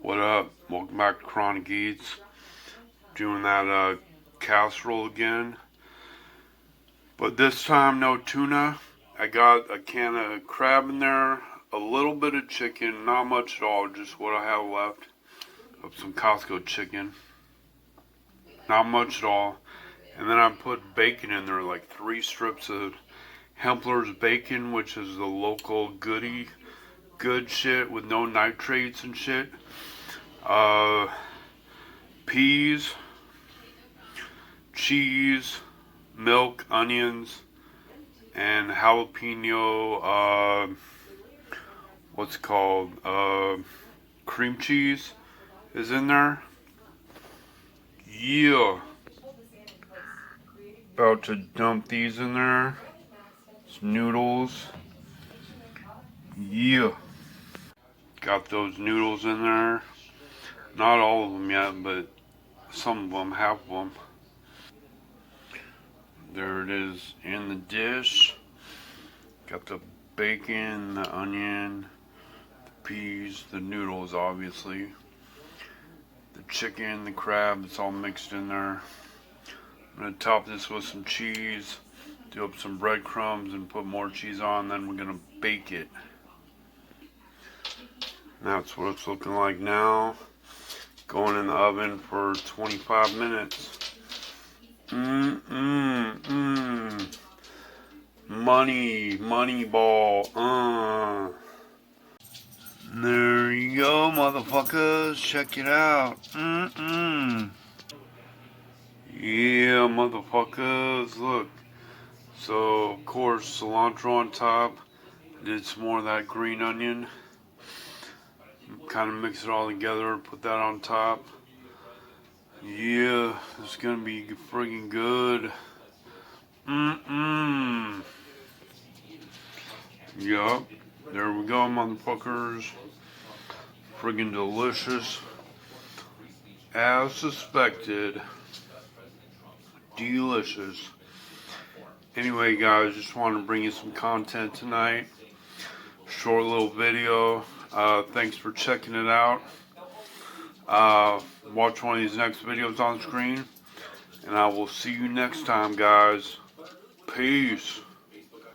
What up? Welcome back to Chronic Eats. Doing that casserole again. But this time no tuna. I got a can of crab in there, a little bit of chicken, not much at all, just what I have left of some Costco chicken. Not much at all. And then I put bacon in there, like 3 strips of Hempler's bacon, which is the local good shit with no nitrates and shit. Peas, cheese, milk, onions, and jalapeno, what's it called, cream cheese is in there. Yeah. About to dump these in there. Some noodles. Yeah. Got those noodles in there. Not all of them yet, but some of them, half of them. There it is in the dish. Got the bacon, the onion, the peas, the noodles, obviously. The chicken, the crab, it's all mixed in there. I'm going to top this with some cheese, do up some breadcrumbs, and put more cheese on. Then we're going to bake it. That's what it's looking like now. Going in the oven for 25 minutes. Money ball. There you go, motherfuckers. Check it out. Yeah, motherfuckers. Look. So, of course, cilantro on top. Did some more of that green onion. Kind of mix it all together. Put that on top. Yeah, it's gonna be friggin' good. Yup. There we go, motherfuckers. Friggin' delicious. As suspected. Delicious. Anyway, guys, just wanted to bring you some content tonight. Short little video. Thanks for checking it out. Watch one of these next videos on screen. And I will see you next time, guys. Peace.